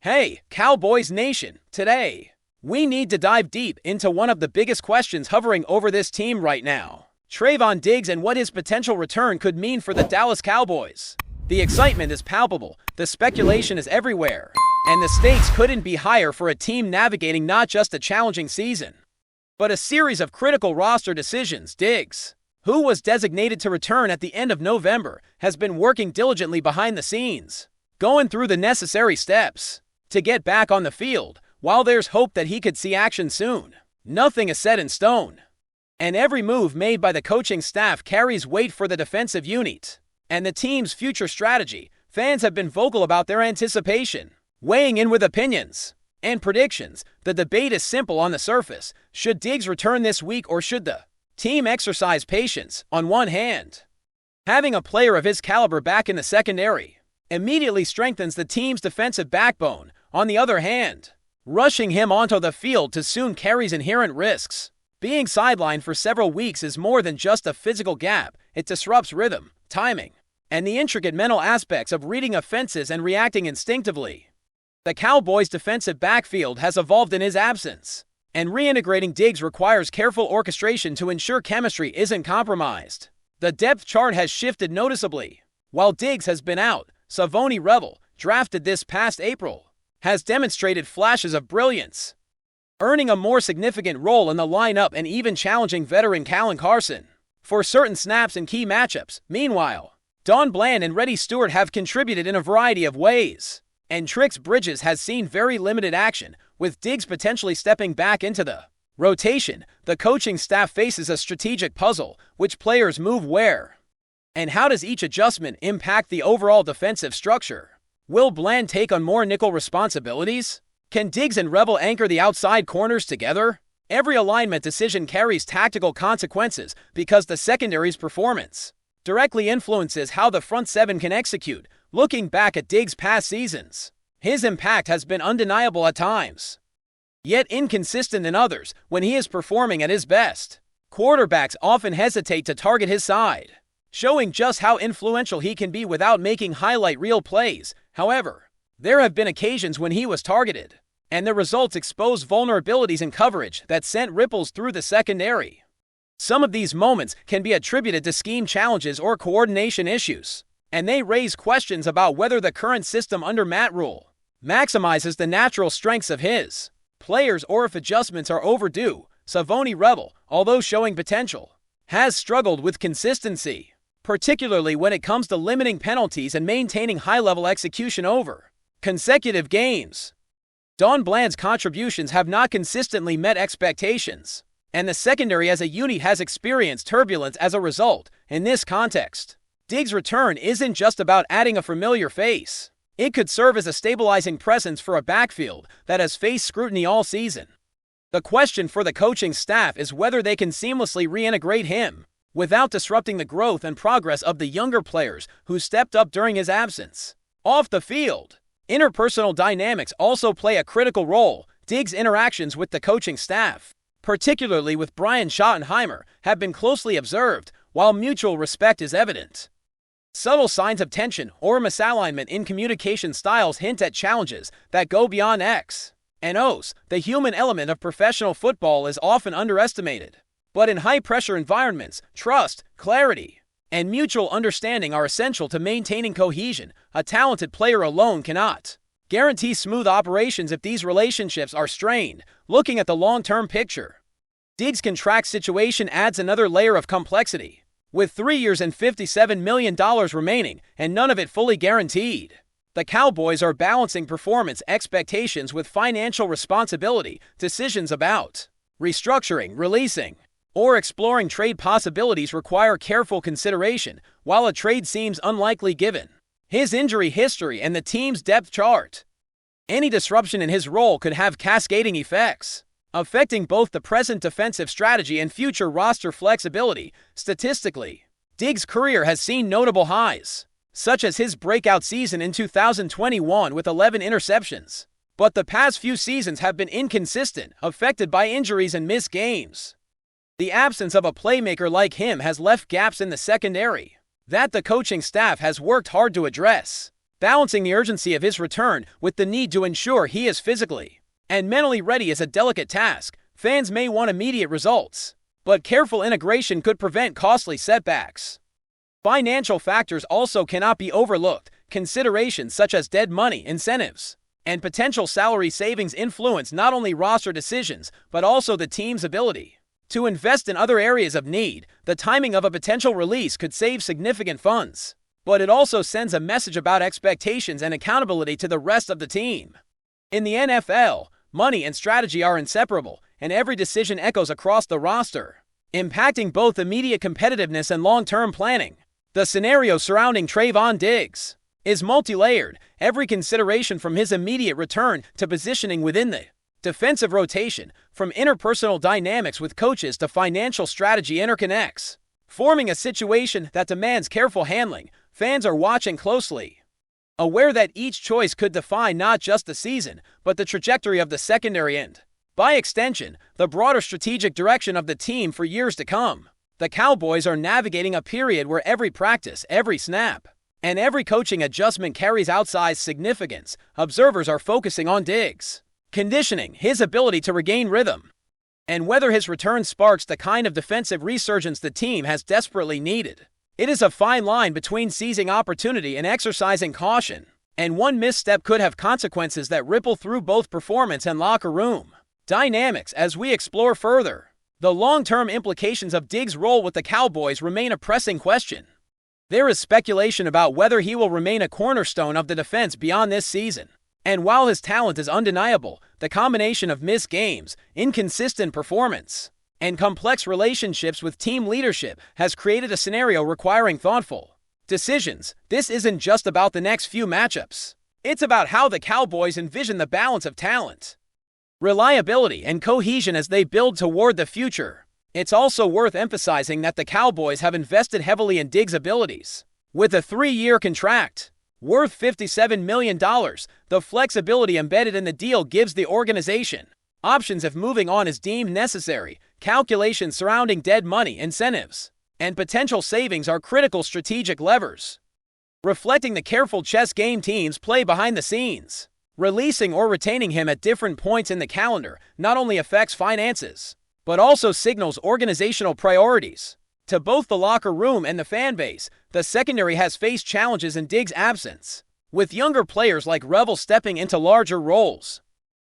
Hey, Cowboys Nation, today, we need to dive deep into one of the biggest questions hovering over this team right now. Trevon Diggs and what his potential return could mean for the Dallas Cowboys. The excitement is palpable, the speculation is everywhere, and the stakes couldn't be higher for a team navigating not just a challenging season, but a series of critical roster decisions. Diggs, who was designated to return at the end of November, has been working diligently behind the scenes, going through the necessary steps to get back on the field. While there's hope that he could see action soon, nothing is set in stone, and every move made by the coaching staff carries weight for the defensive unit and the team's future strategy. Fans have been vocal about their anticipation, weighing in with opinions and predictions. The debate is simple on the surface: should Diggs return this week, or should the team exercise patience? On one hand, having a player of his caliber back in the secondary immediately strengthens the team's defensive backbone. On the other hand, rushing him onto the field too soon carries inherent risks. Being sidelined for several weeks is more than just a physical gap. It disrupts rhythm, timing, and the intricate mental aspects of reading offenses and reacting instinctively. The Cowboys' defensive backfield has evolved in his absence, and reintegrating Diggs requires careful orchestration to ensure chemistry isn't compromised. The depth chart has shifted noticeably. While Diggs has been out, Savoni Rebel, drafted this past April, has demonstrated flashes of brilliance, earning a more significant role in the lineup and even challenging veteran Callan Carson for certain snaps in key matchups. Meanwhile, Don Bland and Reddy Stewart have contributed in a variety of ways, and Trix Bridges has seen very limited action, with Diggs potentially stepping back into the rotation. The coaching staff faces a strategic puzzle: which players move where, and how does each adjustment impact the overall defensive structure? Will Bland take on more nickel responsibilities? Can Diggs and Rebel anchor the outside corners together? Every alignment decision carries tactical consequences because the secondary's performance directly influences how the front seven can execute. Looking back at Diggs' past seasons, his impact has been undeniable at times, yet inconsistent in others. When he is performing at his best, quarterbacks often hesitate to target his side, showing just how influential he can be without making highlight reel plays. However, there have been occasions when he was targeted, and the results exposed vulnerabilities in coverage that sent ripples through the secondary. Some of these moments can be attributed to scheme challenges or coordination issues, and they raise questions about whether the current system under Matt Rule maximizes the natural strengths of his players or if adjustments are overdue. Savoni Rebel, although showing potential, has struggled with consistency, particularly when it comes to limiting penalties and maintaining high-level execution over consecutive games. Don Bland's contributions have not consistently met expectations, and the secondary as a unit has experienced turbulence as a result. In this context, Diggs' return isn't just about adding a familiar face. It could serve as a stabilizing presence for a backfield that has faced scrutiny all season. The question for the coaching staff is whether they can seamlessly reintegrate him without disrupting the growth and progress of the younger players who stepped up during his absence. Off the field, interpersonal dynamics also play a critical role. Diggs' interactions with the coaching staff, particularly with Brian Schottenheimer, have been closely observed. While mutual respect is evident, subtle signs of tension or misalignment in communication styles hint at challenges that go beyond X and O's. The human element of professional football is often underestimated, but in high-pressure environments, trust, clarity, and mutual understanding are essential to maintaining cohesion. A talented player alone cannot guarantee smooth operations if these relationships are strained. Looking at the long-term picture, Diggs' contract situation adds another layer of complexity. With 3 years and $57 million remaining, and none of it fully guaranteed, the Cowboys are balancing performance expectations with financial responsibility. Decisions about restructuring, releasing, or exploring trade possibilities require careful consideration. While a trade seems unlikely given his injury history and the team's depth chart, any disruption in his role could have cascading effects, affecting both the present defensive strategy and future roster flexibility. Statistically, Diggs' career has seen notable highs, such as his breakout season in 2021 with 11 interceptions. But the past few seasons have been inconsistent, affected by injuries and missed games. The absence of a playmaker like him has left gaps in the secondary that the coaching staff has worked hard to address. Balancing the urgency of his return with the need to ensure he is physically and mentally ready is a delicate task. Fans may want immediate results, but careful integration could prevent costly setbacks. Financial factors also cannot be overlooked. Considerations such as dead money, incentives, and potential salary savings influence not only roster decisions, but also the team's ability to invest in other areas of need. The timing of a potential release could save significant funds, but it also sends a message about expectations and accountability to the rest of the team. In the NFL, money and strategy are inseparable, and every decision echoes across the roster, impacting both immediate competitiveness and long-term planning. The scenario surrounding Trevon Diggs is multi-layered. Every consideration from his immediate return to positioning within the defensive rotation, from interpersonal dynamics with coaches to financial strategy interconnects, forming a situation that demands careful handling. Fans are watching closely, aware that each choice could define not just the season, but the trajectory of the secondary and, by extension, the broader strategic direction of the team for years to come. The Cowboys are navigating a period where every practice, every snap, and every coaching adjustment carries outsized significance. Observers are focusing on Diggs' conditioning, his ability to regain rhythm, and whether his return sparks the kind of defensive resurgence the team has desperately needed. It is a fine line between seizing opportunity and exercising caution, and one misstep could have consequences that ripple through both performance and locker room dynamics. As we explore further, the long-term implications of Diggs' role with the Cowboys remain a pressing question. There is speculation about whether he will remain a cornerstone of the defense beyond this season. And while his talent is undeniable, the combination of missed games, inconsistent performance, and complex relationships with team leadership has created a scenario requiring thoughtful decisions. This isn't just about the next few matchups. It's about how the Cowboys envision the balance of talent, reliability, and cohesion as they build toward the future. It's also worth emphasizing that the Cowboys have invested heavily in Diggs' abilities. With a 3-year contract worth $57 million, the flexibility embedded in the deal gives the organization options if moving on is deemed necessary. Calculations surrounding dead money, incentives, and potential savings are critical strategic levers, reflecting the careful chess game teams play behind the scenes. Releasing or retaining him at different points in the calendar not only affects finances, but also signals organizational priorities. To both the locker room and the fan base, the secondary has faced challenges in Diggs' absence, with younger players like Revel stepping into larger roles,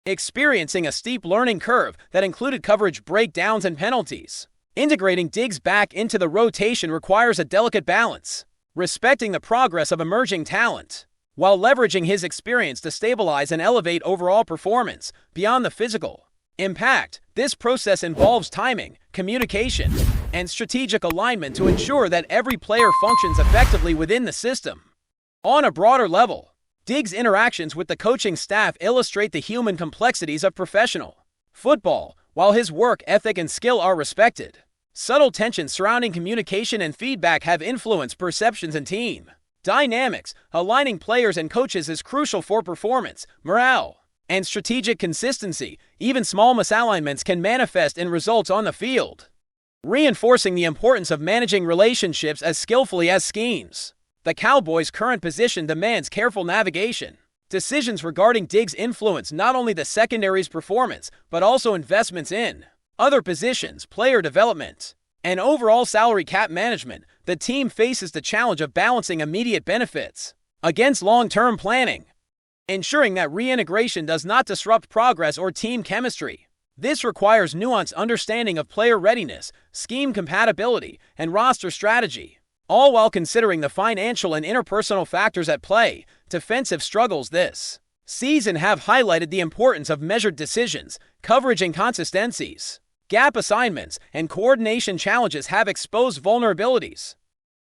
experiencing a steep learning curve that included coverage breakdowns and penalties. Integrating Diggs back into the rotation requires a delicate balance, respecting the progress of emerging talent, while leveraging his experience to stabilize and elevate overall performance. Beyond the physical impact, this process involves timing, communication, and strategic alignment to ensure that every player functions effectively within the system. On a broader level, Diggs' interactions with the coaching staff illustrate the human complexities of professional football. While his work ethic and skill are respected, subtle tensions surrounding communication and feedback have influenced perceptions and team dynamics. Aligning players and coaches is crucial for performance, morale, and strategic consistency. Even small misalignments can manifest in results on the field, reinforcing the importance of managing relationships as skillfully as schemes. The Cowboys' current position demands careful navigation. Decisions regarding Diggs influence not only the secondary's performance, but also investments in other positions, player development, and overall salary cap management. The team faces the challenge of balancing immediate benefits against long-term planning, ensuring that reintegration does not disrupt progress or team chemistry. This requires nuanced understanding of player readiness, scheme compatibility, and roster strategy, all while considering the financial and interpersonal factors at play. Defensive struggles this season have highlighted the importance of measured decisions. Coverage inconsistencies, gap assignments, and coordination challenges have exposed vulnerabilities.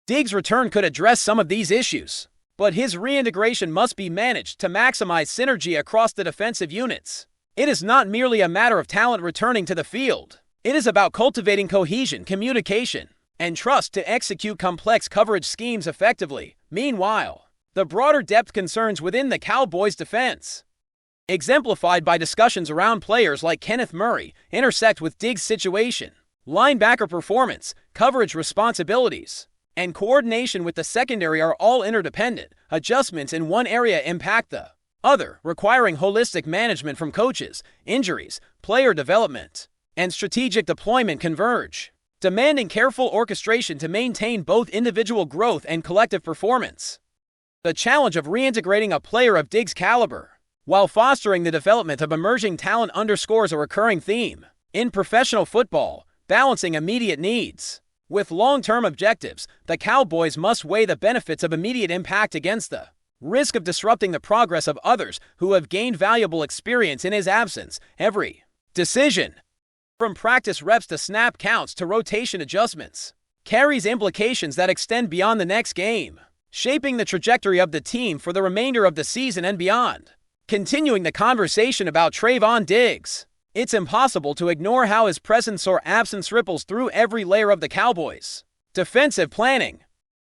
Diggs' return could address some of these issues, but his reintegration must be managed to maximize synergy across the defensive units. It is not merely a matter of talent returning to the field. It is about cultivating cohesion, communication, and trust to execute complex coverage schemes effectively. Meanwhile, the broader depth concerns within the Cowboys' defense, exemplified by discussions around players like Kenneth Murray, intersect with Diggs' situation. Linebacker performance, coverage responsibilities, and coordination with the secondary are all interdependent. Adjustments in one area impact the other, requiring holistic management from coaches. Injuries, player development, and strategic deployment converge, demanding careful orchestration to maintain both individual growth and collective performance. The challenge of reintegrating a player of Diggs' caliber while fostering the development of emerging talent underscores a recurring theme in professional football: balancing immediate needs with long-term objectives. The Cowboys must weigh the benefits of immediate impact against the risk of disrupting the progress of others who have gained valuable experience in his absence. Every decision, from practice reps to snap counts to rotation adjustments, carries implications that extend beyond the next game, shaping the trajectory of the team for the remainder of the season and beyond. Continuing the conversation about Trevon Diggs, it's impossible to ignore how his presence or absence ripples through every layer of the Cowboys' defensive planning.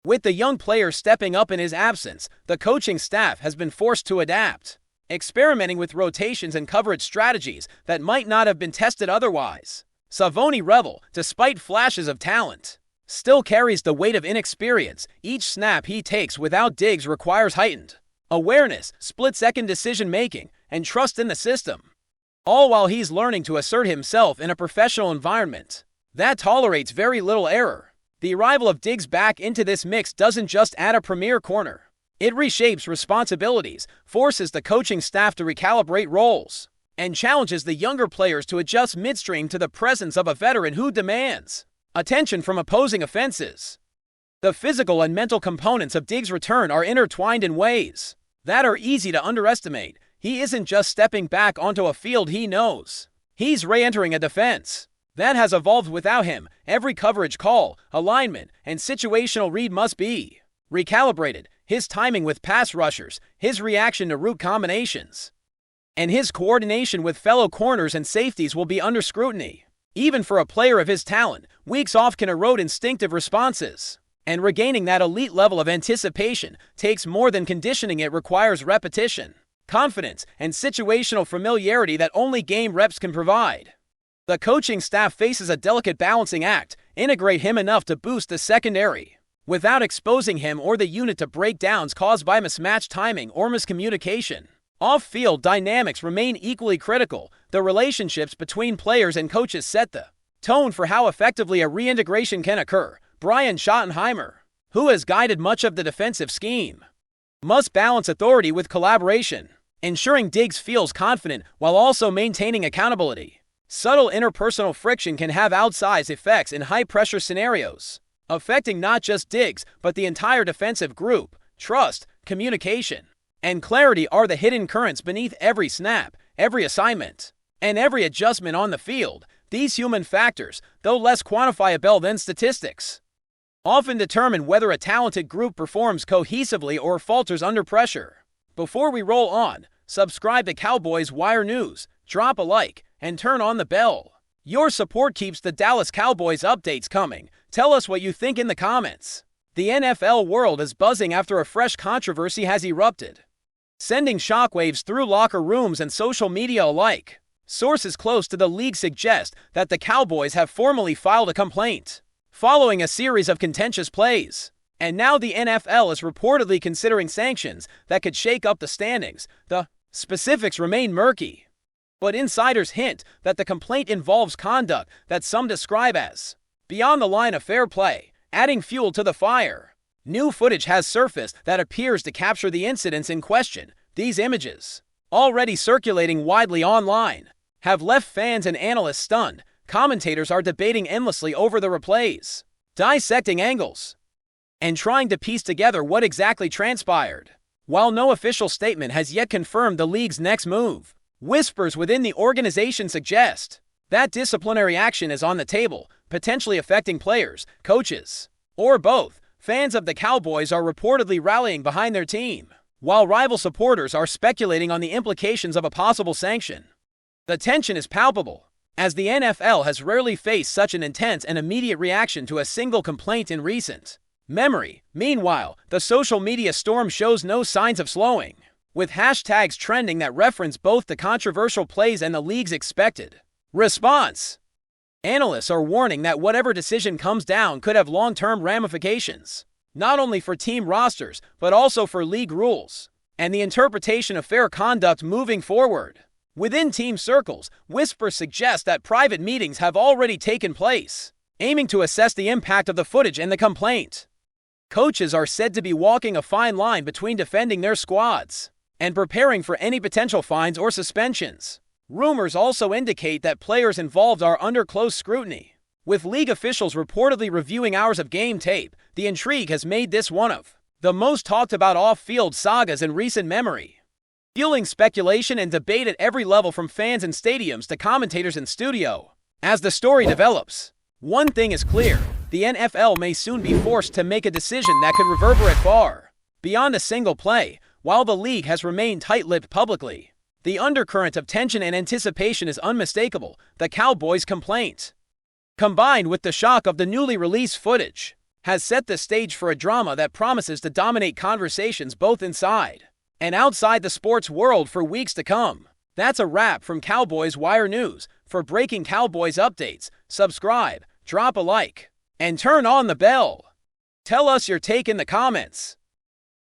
With the young player stepping up in his absence, the coaching staff has been forced to adapt, experimenting with rotations and coverage strategies that might not have been tested otherwise. Savoni Revel, despite flashes of talent, still carries the weight of inexperience. Each snap he takes without Diggs requires heightened awareness, split-second decision-making, and trust in the system, all while he's learning to assert himself in a professional environment that tolerates very little error. The arrival of Diggs back into this mix doesn't just add a premier corner. It reshapes responsibilities, forces the coaching staff to recalibrate roles, and challenges the younger players to adjust midstream to the presence of a veteran who demands attention from opposing offenses. The physical and mental components of Diggs' return are intertwined in ways that are easy to underestimate. He isn't just stepping back onto a field he knows. He's re-entering a defense that has evolved without him. Every coverage call, alignment, and situational read must be recalibrated. His timing with pass rushers, his reaction to route combinations, and his coordination with fellow corners and safeties will be under scrutiny. Even for a player of his talent, weeks off can erode instinctive responses, and regaining that elite level of anticipation takes more than conditioning. It requires repetition, confidence, and situational familiarity that only game reps can provide. The coaching staff faces a delicate balancing act: integrate him enough to boost the secondary without exposing him or the unit to breakdowns caused by mismatched timing or miscommunication. Off-field dynamics remain equally critical. The relationships between players and coaches set the tone for how effectively a reintegration can occur. Brian Schottenheimer, who has guided much of the defensive scheme, must balance authority with collaboration, ensuring Diggs feels confident while also maintaining accountability. Subtle interpersonal friction can have outsized effects in high-pressure scenarios, affecting not just Diggs but the entire defensive group. Trust, communication, and clarity are the hidden currents beneath every snap, every assignment, and every adjustment on the field. These human factors, though less quantifiable than statistics, often determine whether a talented group performs cohesively or falters under pressure. Before we roll on, subscribe to Cowboys Wire News, drop a like, and turn on the bell. Your support keeps the Dallas Cowboys updates coming. Tell us what you think in the comments. The NFL world is buzzing after a fresh controversy has erupted, sending shockwaves through locker rooms and social media alike. Sources close to the league suggest that the Cowboys have formally filed a complaint following a series of contentious plays, and now the NFL is reportedly considering sanctions that could shake up the standings. The specifics remain murky, but insiders hint that the complaint involves conduct that some describe as beyond the line of fair play, adding fuel to the fire. New footage has surfaced that appears to capture the incidents in question. These images, already circulating widely online, have left fans and analysts stunned. Commentators are debating endlessly over the replays, dissecting angles, and trying to piece together what exactly transpired. While no official statement has yet confirmed the league's next move, whispers within the organization suggest that disciplinary action is on the table, potentially affecting players, coaches, or both. Fans of the Cowboys are reportedly rallying behind their team, while rival supporters are speculating on the implications of a possible sanction. The tension is palpable, as the NFL has rarely faced such an intense and immediate reaction to a single complaint in recent memory. Meanwhile, the social media storm shows no signs of slowing, with hashtags trending that reference both the controversial plays and the league's expected response. Analysts are warning that whatever decision comes down could have long-term ramifications, not only for team rosters, but also for league rules and the interpretation of fair conduct moving forward. Within team circles, whispers suggest that private meetings have already taken place, aiming to assess the impact of the footage and the complaint. Coaches are said to be walking a fine line between defending their squads and preparing for any potential fines or suspensions. Rumors also indicate that players involved are under close scrutiny. With league officials reportedly reviewing hours of game tape, the intrigue has made this one of the most talked about off-field sagas in recent memory, fueling speculation and debate at every level from fans in stadiums to commentators in studio. As the story develops, one thing is clear: the NFL may soon be forced to make a decision that could reverberate far beyond a single play. While the league has remained tight-lipped publicly, the undercurrent of tension and anticipation is unmistakable. The Cowboys' complaint, combined with the shock of the newly released footage, has set the stage for a drama that promises to dominate conversations both inside and outside the sports world for weeks to come. That's a wrap from Cowboys Wire News. For breaking Cowboys updates, subscribe, drop a like, and turn on the bell. Tell us your take in the comments.